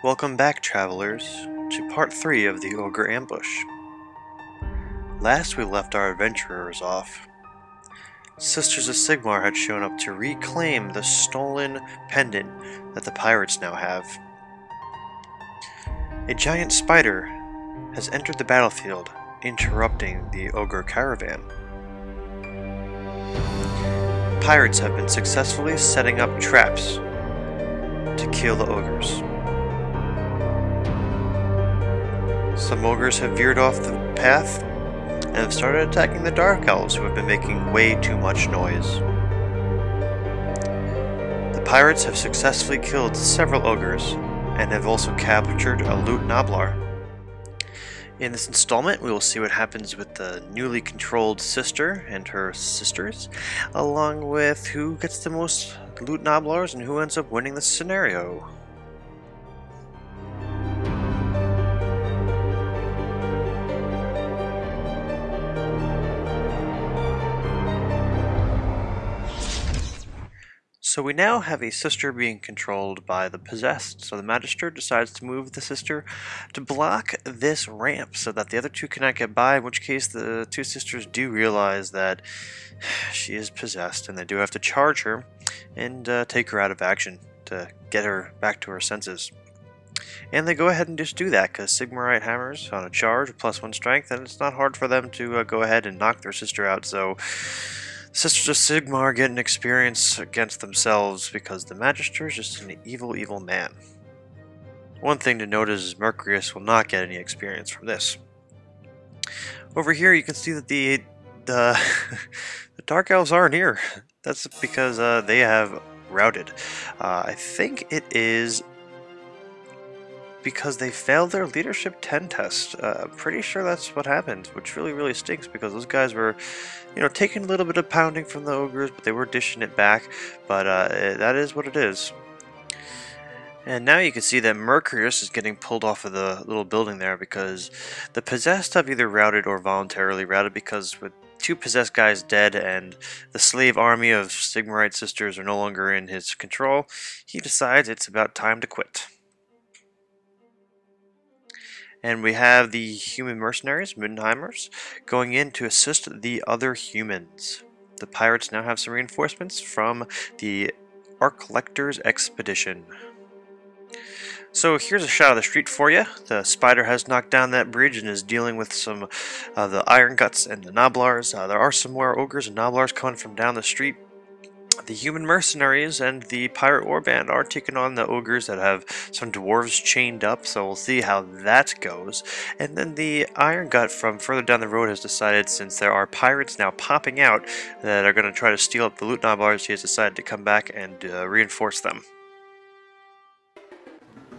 Welcome back, travelers, to part 3 of the Ogre Ambush. Last we left our adventurers off, Sisters of Sigmar had shown up to reclaim the stolen pendant that the pirates now have. A giant spider has entered the battlefield, interrupting the Ogre caravan. Pirates have been successfully setting up traps to kill the ogres. Some ogres have veered off the path and have started attacking the Dark Elves, who have been making way too much noise. The pirates have successfully killed several ogres and have also captured a Loot Noblar. In this installment, we will see what happens with the newly controlled sister and her sisters, along with who gets the most Loot Noblars and who ends up winning the scenario. So we now have a sister being controlled by the possessed, so the magistrate decides to move the sister to block this ramp so that the other two cannot get by, in which case the two sisters do realize that she is possessed and they do have to charge her and take her out of action to get her back to her senses. And they go ahead and just do that because Sigmarite hammers on a charge with +1 strength, and it's not hard for them to go ahead and knock their sister out, so Sisters of Sigmar get an experience against themselves because the Magister is just an evil, evil man. One thing to note is Mercurius will not get any experience from this. Over here you can see that the Dark Elves aren't here. That's because they have routed. I think it is because they failed their Leadership 10 test. I'm pretty sure that's what happened, which really stinks because those guys were, taking a little bit of pounding from the ogres, but they were dishing it back. But that is what it is. And now you can see that Mercurius is getting pulled off of the little building there because the possessed have either routed or voluntarily routed, because with 2 possessed guys dead and the slave army of Sigmarite sisters are no longer in his control, he decides it's about time to quit. And we have the human mercenaries, Mordheimers, going in to assist the other humans. The pirates now have some reinforcements from the Arc-Lector's expedition. So here's a shot of the street for you. The spider has knocked down that bridge and is dealing with some of the Iron Guts and the Noblars. There are some more ogres and Noblars coming from down the street. The human mercenaries and the pirate warband are taking on the ogres that have some dwarves chained up, so we'll see how that goes. And then the Iron Gut from further down the road has decided, since there are pirates now popping out that are going to try to steal up the Loot Noblars, he has decided to come back and reinforce them.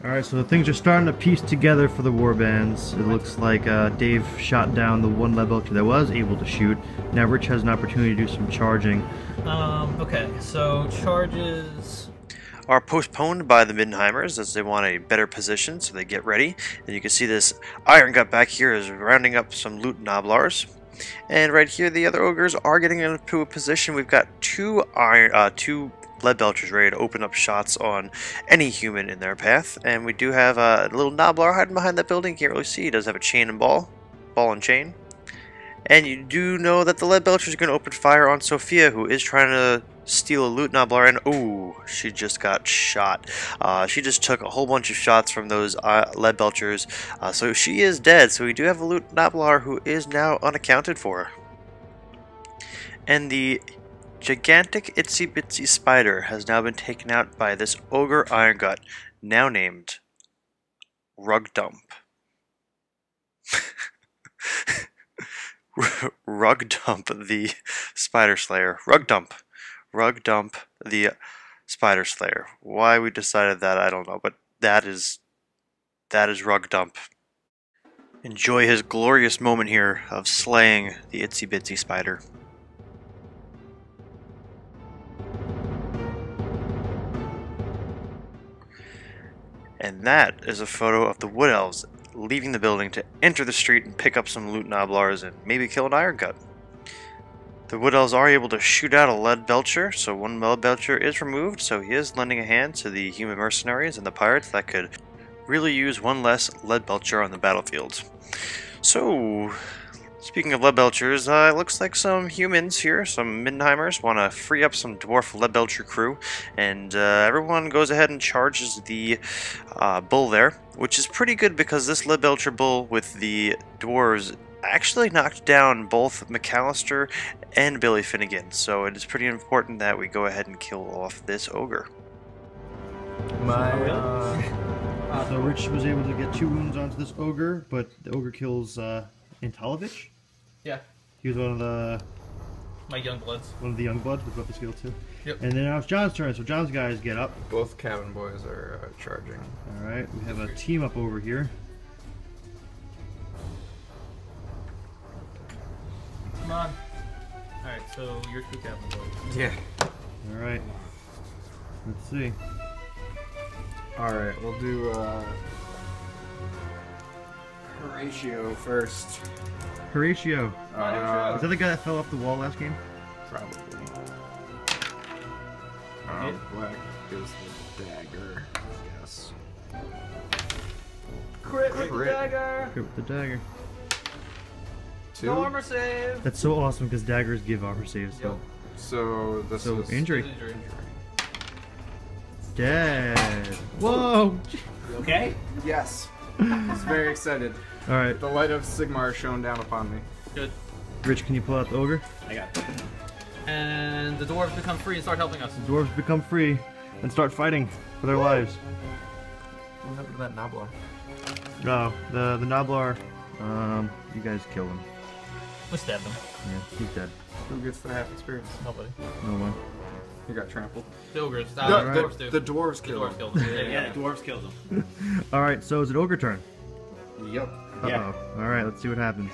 Alright, so things are starting to piece together for the warbands. It looks like Dave shot down the one lead belcher that was able to shoot. Now Rich has an opportunity to do some charging. Okay, so charges are postponed by the Mordheimers as they want a better position, so they get ready. And you can see this Iron Gut back here is rounding up some Loot Noblars. And right here the other ogres are getting into a position. We've got two lead belchers ready to open up shots on any human in their path, and we do have a little Noblar hiding behind that building. You can't really see. He does have a chain and ball and chain. And you do know that the lead belcher is going to open fire on Sophia, who is trying to steal a Loot Noblar, and ooh, she just got shot. She just took a whole bunch of shots from those lead belchers, so she is dead. So we do have a Loot Noblar who is now unaccounted for. And the gigantic itsy bitsy spider has now been taken out by this ogre Iron Gut, now named Rug Dump. Rug Dump the Spider Slayer. Rug Dump the Spider Slayer. Why we decided that, I don't know, but that is Rug Dump. Enjoy his glorious moment here of slaying the itsy bitsy spider. And that is a photo of the Wood Elves leaving the building to enter the street and pick up some Loot Noblars and maybe kill an Iron Gut. The Wood Elves are able to shoot out a lead belcher, so one lead belcher is removed, so he is lending a hand to the human mercenaries and the pirates that could really use one less lead belcher on the battlefield. So, speaking of lead belchers, it looks like some humans here, some Middenheimers, want to free up some dwarf lead belcher crew, and everyone goes ahead and charges the bull there, which is pretty good because this lead belcher bull with the dwarves actually knocked down both McAllister and Billy Finnegan, so it is pretty important that we go ahead and kill off this ogre. So Rich was able to get 2 wounds onto this ogre, but the ogre kills Antalovich. Yeah. He was one of the young bloods with weapon skill too. Yep. And then now it's John's turn, so John's guys get up. Both cabin boys are charging. Alright, we have a team up over here. Come on. Alright, so you're 2 cabin boys. Yeah. Alright. Let's see. Alright, we'll do Horatio first. Horatio. Is that the guy that fell off the wall last game? Probably. Black is the dagger, yes. Crit with the dagger! Crit with the dagger. 2. No armor save! That's so awesome because daggers give armor saves. Yep. So this is injury. Dead. Whoa! You okay? Yes. I was very excited. Alright. The light of Sigmar shone down upon me. Good. Rich, can you pull out the ogre? I got it. And the dwarves become free and start helping us. The dwarves become free and start fighting for their lives. What happened to that Noblar? No, the Noblar, you guys killed him. We stabbed them. Yeah, he's dead. Who gets the half experience? Nobody. No one. He got trampled. The ogres. The Dwarves do. the dwarves The killed dwarves him. killed them. Yeah, the dwarves killed them. Alright, so is it ogre turn? Yep. Yeah. Alright, let's see what happens.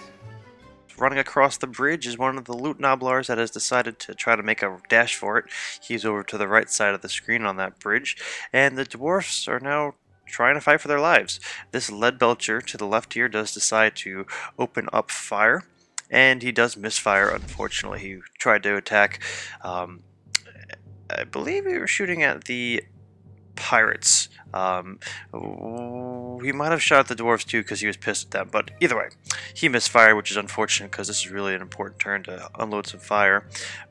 Running across the bridge is one of the loot noblars that has decided to try to make a dash for it. He's over to the right side of the screen on that bridge, and the dwarfs are now trying to fight for their lives. This lead belcher to the left here does decide to open up fire, and he does misfire, unfortunately. He tried to attack, I believe he was shooting at the pirates. He might have shot at the dwarves too because he was pissed at them, but either way, he misfired, which is unfortunate because this is really an important turn to unload some fire.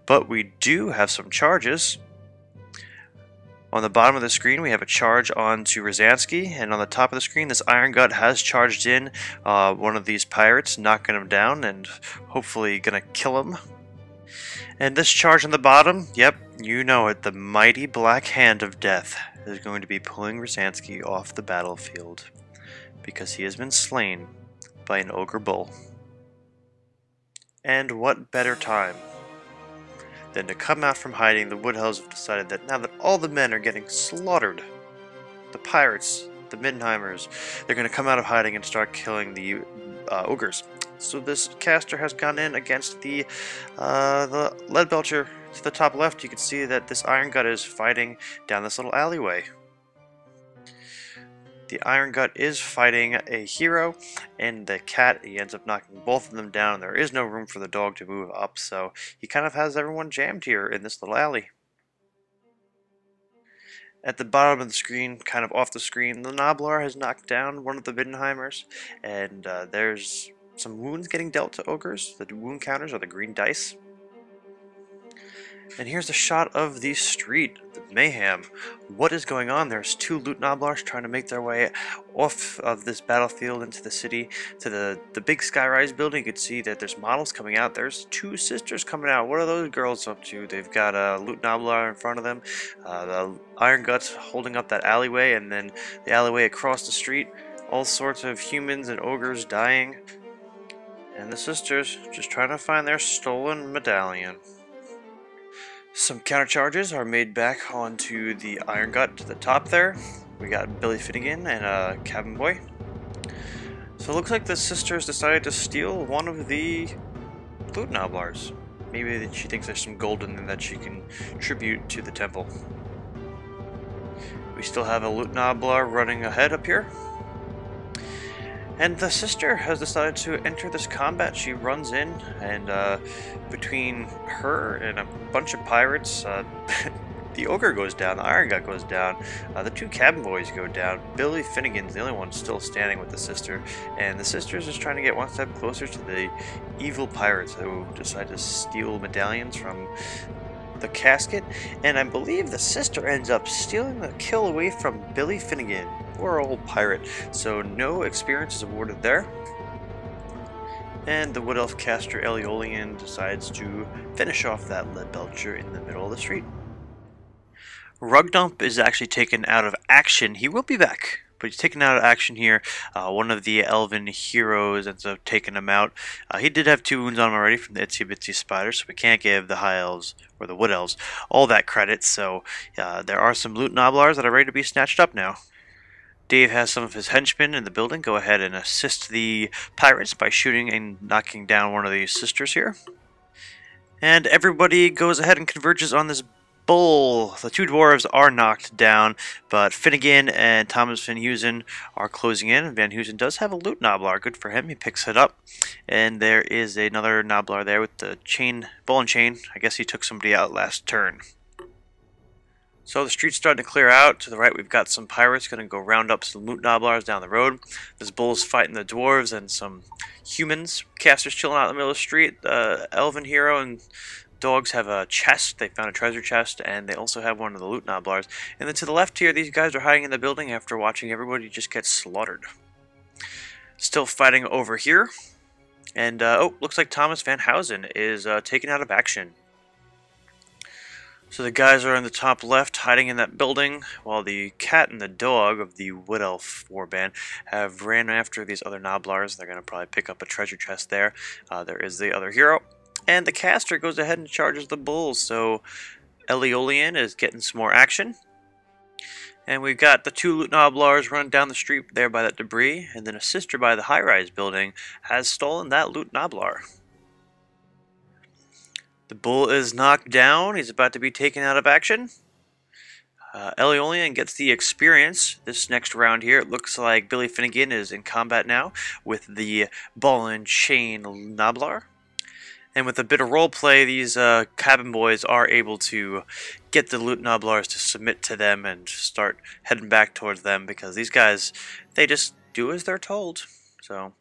But we do have some charges. On the bottom of the screen, we have a charge onto Rzansky, and on the top of the screen, this Iron Gut has charged in one of these pirates, knocking him down and hopefully gonna kill him. And this charge on the bottom, yep, you know it, the mighty black hand of death is going to be pulling Rzansky off the battlefield because he has been slain by an ogre bull. And what better time than to come out from hiding? The Woodhells have decided that now that all the men are getting slaughtered, the pirates, the Middenheimers, they're going to come out of hiding and start killing the ogres. So this caster has gone in against the lead belcher. To the top left, you can see that this Iron Gut is fighting down this little alleyway. The Iron Gut is fighting a hero, and the cat, he ends up knocking both of them down, and there is no room for the dog to move up, so he kind of has everyone jammed here in this little alley. At the bottom of the screen, kind of off the screen, the Noblar has knocked down one of the Middenheimers, and there's some wounds getting dealt to ogres. The wound counters are the green dice. And here's a shot of the street, the mayhem. What is going on? There's 2 loot noblars trying to make their way off of this battlefield into the city to the big skyrise building. You can see that there's models coming out. There's 2 sisters coming out. What are those girls up to? They've got a loot noblar in front of them. The Iron Guts holding up that alleyway, and then the alleyway across the street. All sorts of humans and ogres dying. And the sisters just trying to find their stolen medallion. Some countercharges are made back onto the Iron Gut to the top there. We got Billy Finnegan and a cabin boy. So it looks like the sisters decided to steal one of the loot noblars. Maybe she thinks there's some gold in there that she can tribute to the temple. We still have a loot noblar running ahead up here. And the sister has decided to enter this combat. She runs in, and between her and a bunch of pirates, The Ogre goes down, the Iron Gut goes down, the two cabin boys go down, Billy Finnegan's the only one still standing with the sister, and the sister's just trying to get one step closer to the evil pirates who decide to steal medallions from the casket, and I believe the sister ends up stealing the kill away from Billy Finnegan, poor old pirate, so no experience is awarded there. And the Wood Elf caster Aeolian decides to finish off that lead belcher in the middle of the street. Rugdump is actually taken out of action. He will be back, but he's taken out of action here. One of the elven heroes ends up taking him out. He did have 2 wounds on him already from the Itsy Bitsy Spider, so we can't give the High Elves or the Wood Elves all that credit. So there are some loot noblars that are ready to be snatched up now. Dave has some of his henchmen in the building go ahead and assist the pirates by shooting and knocking down one of these sisters here. And everybody goes ahead and converges on this bull. The 2 dwarves are knocked down, but Finnegan and Thomas Van Heusen are closing in. Van Heusen does have a loot noblar. Good for him. He picks it up. And there is another noblar there with the ball and chain. I guess he took somebody out last turn. So the street's starting to clear out. To the right, we've got some pirates going to go round up some loot noblars down the road. This bull's fighting the dwarves and some humans. Casters chilling out in the middle of the street. The elven hero and dogs have a chest. They found a treasure chest, and they also have one of the loot noblars. And then to the left here, these guys are hiding in the building after watching everybody just get slaughtered. Still fighting over here. And, oh, looks like Thomas Van Heusen is taken out of action. So the guys are in the top left, hiding in that building, while the cat and the dog of the Wood Elf warband have ran after these other noblars. They're going to probably pick up a treasure chest there. There is the other hero. And the caster goes ahead and charges the bulls, so Aeolian is getting some more action. And we've got the 2 loot noblars run down the street there by that debris, and then a sister by the high-rise building has stolen that loot noblar. The bull is knocked down. He's about to be taken out of action. Aeolian gets the experience this next round here. It looks like Billy Finnegan is in combat now with the ball and chain noblar. And with a bit of roleplay, these cabin boys are able to get the loot noblars to submit to them and start heading back towards them, because these guys, they just do as they're told. So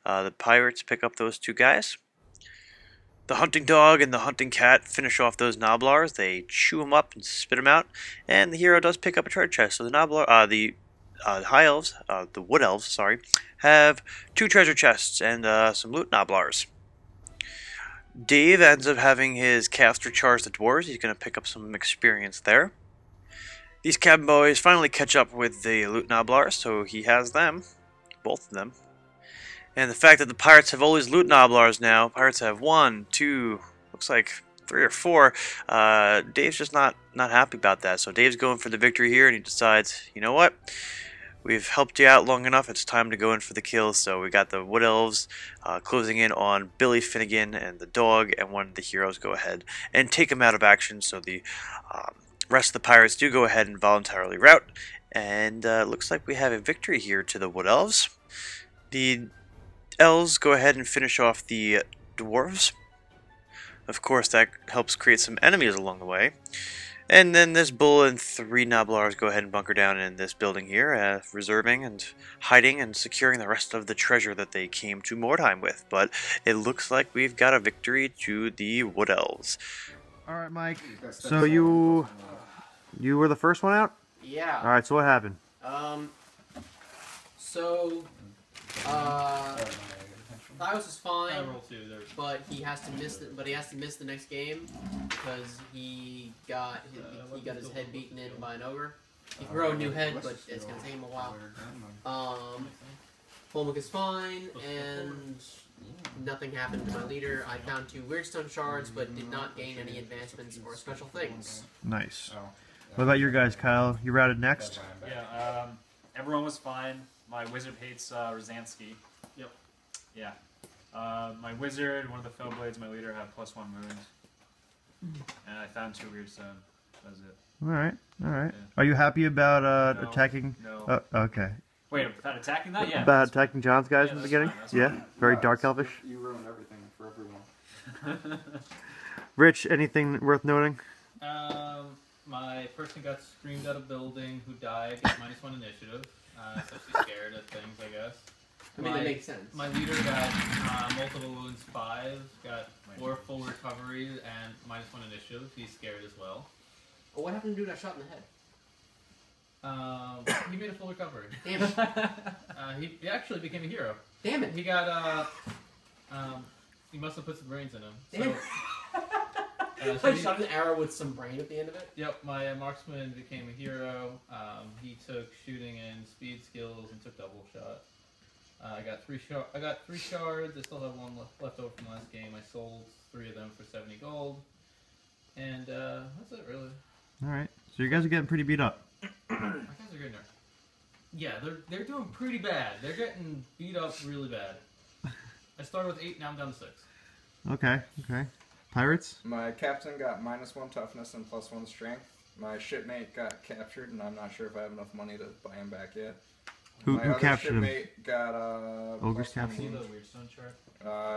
the pirates pick up those 2 guys. The hunting dog and the hunting cat finish off those noblars. They chew them up and spit them out, and the hero does pick up a treasure chest. So the high elves, the wood elves, sorry, have 2 treasure chests and some loot noblars. Dave ends up having his caster charge the dwarves. He's going to pick up some experience there. These cabin boys finally catch up with the loot noblars, so he has them, both of them. And the fact that the pirates have all these loot noblars now, pirates have 1, 2, looks like 3 or 4, Dave's just not happy about that. So Dave's going for the victory here, and he decides, you know what? We've helped you out long enough, it's time to go in for the kill. So we got the Wood Elves closing in on Billy Finnegan and the dog, and one of the heroes go ahead and take him out of action. So the rest of the pirates do go ahead and voluntarily rout, and looks like we have a victory here to the Wood Elves. The elves go ahead and finish off the dwarves. Of course, that helps create some enemies along the way. And then this bull and 3 noblars go ahead and bunker down in this building here, reserving and hiding and securing the rest of the treasure that they came to Mordheim with. But it looks like we've got a victory to the Wood Elves. Alright, Mike. So you were the first one out? Yeah. Alright, so what happened? Thios is fine, but he has to miss. He has to miss the next game because he got his head beaten in by an ogre. He can grow a new head, but it's gonna take him a while. Holmuk is fine, and nothing happened to my leader. I found 2 weird stone shards, but did not gain any advancements or special things. Nice. What about your guys, Kyle? You routed next? Yeah, everyone was fine. My wizard hates Rosansky. Yep. Yeah. My wizard, one of the fell blades, my leader had +1 wounds. And I found 2 weird stone. That was it. Alright, alright. Yeah. Are you happy about No, attacking? No. Okay. Wait, about attacking that? Yeah. About attacking John's guys Yeah, in the that's beginning? fine, that's Yeah? fine. Very dark elvish? You ruin everything for everyone. Rich, anything worth noting? My person got screamed out of building who died, got -1 initiative. So she's scared of things, I guess. I mean, that makes sense. My leader got multiple wounds 5, got 4 full recoveries, and -1 initiative. He's scared as well. Oh, what happened to the dude I shot in the head? He made a full recovery. Damn it. He actually became a hero. Damn it. He got, he must have put some brains in him. Damn So, it. I shot an arrow with some brain at the end of it. Yep, my marksman became a hero. He took shooting and speed skills and took double shot. I got 3 shards. I still have 1 left over from last game. I sold 3 of them for 70 gold. And that's it, really. All right. So you guys are getting pretty beat up. My guys are getting there. Yeah, they're doing pretty bad. They're getting beat up really bad. I started with 8, now I'm down to 6. Okay. Okay. Pirates? My captain got -1 toughness and +1 strength. My shipmate got captured, and I'm not sure if I have enough money to buy him back yet. Who My other captured him? shipmate got Ogre's +1 captured See him? the wound. weird stone chart?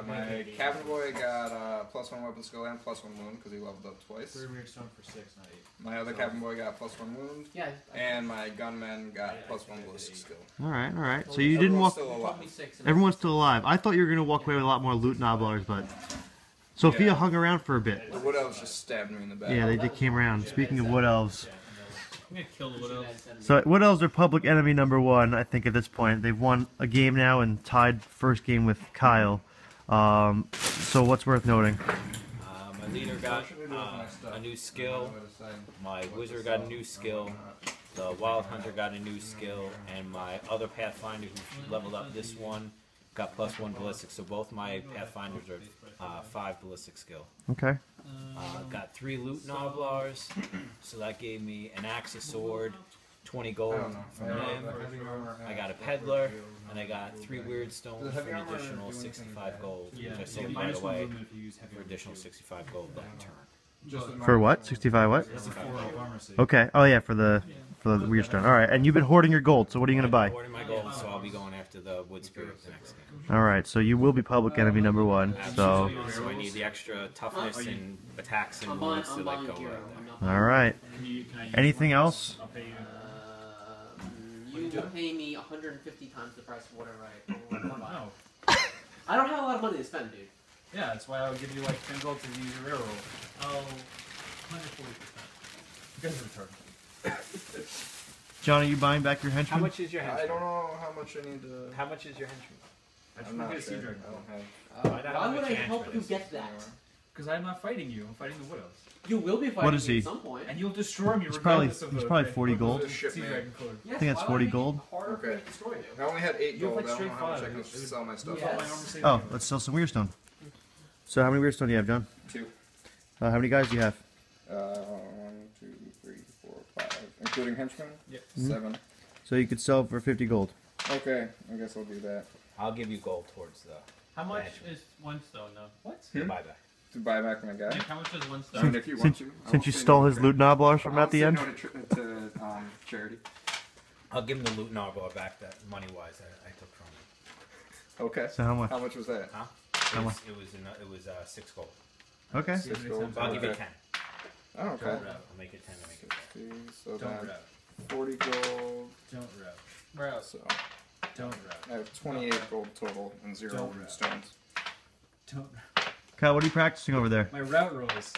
My cabin boy got +1 weapon skill and +1 wound because he leveled up twice. 3 weird stone for 6, not 8. My other cabin boy got +1 wound, Yeah. and my gunman got +1 ballistic skill. All right. All right. So you didn't walk. Still You alive. told me 6. and Everyone's still alive. I thought you were gonna walk away with a lot more loot noblars, but Sophia Yeah. hung around for a bit. The wood elves just stabbed me in the back. Yeah, they came around. Speaking of wood elves, I'm gonna kill the wood elves. so wood elves are public enemy #1. I think at this point they've won a game now and tied first game with Kyle. So what's worth noting? My leader got a new skill. My wizard got a new skill. The wild hunter got a new skill, and my other pathfinder who leveled up this one got +1 ballistic. So both my pathfinders are 5 ballistic skill. Okay. Got 3 loot noblars, so that gave me an axe, a sword, 20 gold from him. I got a peddler, and I got 3 weird stones for an additional 65 gold, which I sold right away for additional 65 gold that turn. For what? 65 what? That's a 4 armor save. Okay. Oh yeah, for the weird stone. All right. And you've been hoarding your gold. So what are you gonna buy? Hoarding my gold, so I'll be going after the wood spirit the next game. All right. So you will be public enemy #1. So So I need the extra toughness and attacks and I'm wounds to buying like go hero. around I'm that. not buying all right. Can you use Anything points? else? I'll pay you. You will pay me 150 times the price of whatever I want to buy. No. I don't have a lot of money to spend, dude. Yeah, that's why I would give you like 10 gold to use your railroad. Oh, 140%. You guys are retarded. John, are you buying back your How henchman? much is your I henchman? don't know how much I need to. How much is your henchman? I just I'm want not to get a sure. sea dragon. I don't have. Why not? Why How would much I your help henchman you is? get that? Because I'm not fighting you, I'm fighting the wood elves. You will be fighting is me he? at some point. And you'll destroy me He's probably- regardless of he's the probably 40 gold. Who's the sea shipmate? dragon code. Yes, I think that's why 40 would I make gold. it harder for me Okay. to destroy you? I only had 8 You have gold. like I don't know straight how much I 5. can It would- sell my stuff. Yeah. That's all my armor save Oh, anyway. let's sell some weirdstone. So how many weirdstone do you have, John? 2. How many guys do you have? 1, 2, 3, 4, 5, including henchmen. Yep. 7. So you could sell for 50 gold. Okay, I guess I'll do that. I'll give you gold towards the How much Henchman. is 1 stone, though? What? buyback. To buy back my guy. Nick, how much is 1 I stone? mean, if you want to. I Since won't you say stole no his to- loot noblars from I'll at the say end? no to charity. I'll give him the loot novel back that money wise I took from him. Okay. So how much? How much was that? Huh? How much? It was 6 gold. Okay. 6 gold. So I'll give you Okay. 10. Oh, okay. Don't rep. I'll make it 10 to make it 10. 60, so Don't then rep. 40 gold. Don't rep. Bro, So Don't rep. I have 28 gold total and 0 Don't root rep. stones. Don't. Kyle, what are you practicing over there? My route rolls.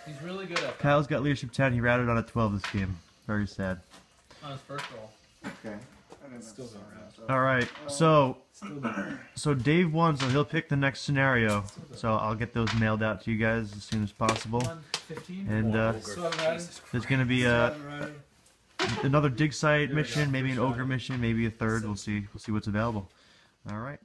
he's really good at that. Kyle's got leadership 10. He routed on a 12 this game. Very sad. On his first roll. Okay. Still don't rep. All right. So Still don't rep. so Dave won, so he'll pick the next scenario. So I'll get those mailed out to you guys as soon as possible. 115. And Still haven't ridden. there's gonna be Still haven't ridden. another dig site mission, maybe an ogre mission, maybe a third. We'll see. We'll see what's available. All right.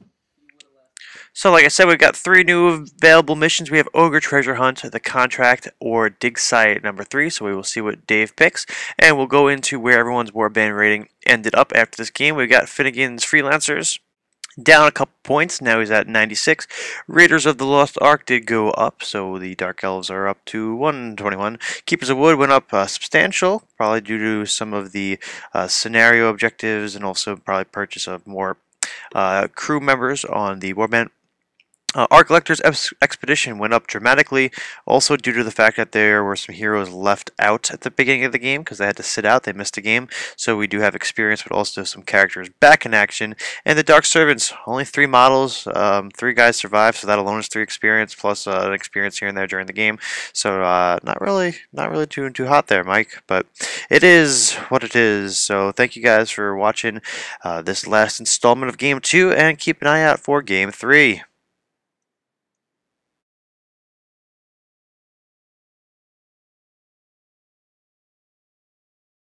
So like I said, we've got 3 new available missions. We have Ogre Treasure Hunt, The Contract, or Dig Site #3. So we will see what Dave picks. And we'll go into where everyone's warband rating ended up after this game. We've got Finnegan's Freelancers down a couple points. Now he's at 96. Raiders of the Lost Ark did go up. So the Dark Elves are up to 121. Keepers of Wood went up substantial, probably due to some of the scenario objectives and also probably purchase of more crew members on the warband. Our Collector's Expedition went up dramatically, also due to the fact that there were some heroes left out at the beginning of the game because they had to sit out, they missed a game. So we do have experience, but also some characters back in action. And the Dark Servants, only 3 models, 3 guys survived, so that alone is 3 experience plus an experience here and there during the game. So not really doing too hot there, Mike. But it is what it is. So thank you guys for watching this last installment of Game 2, and keep an eye out for Game 3.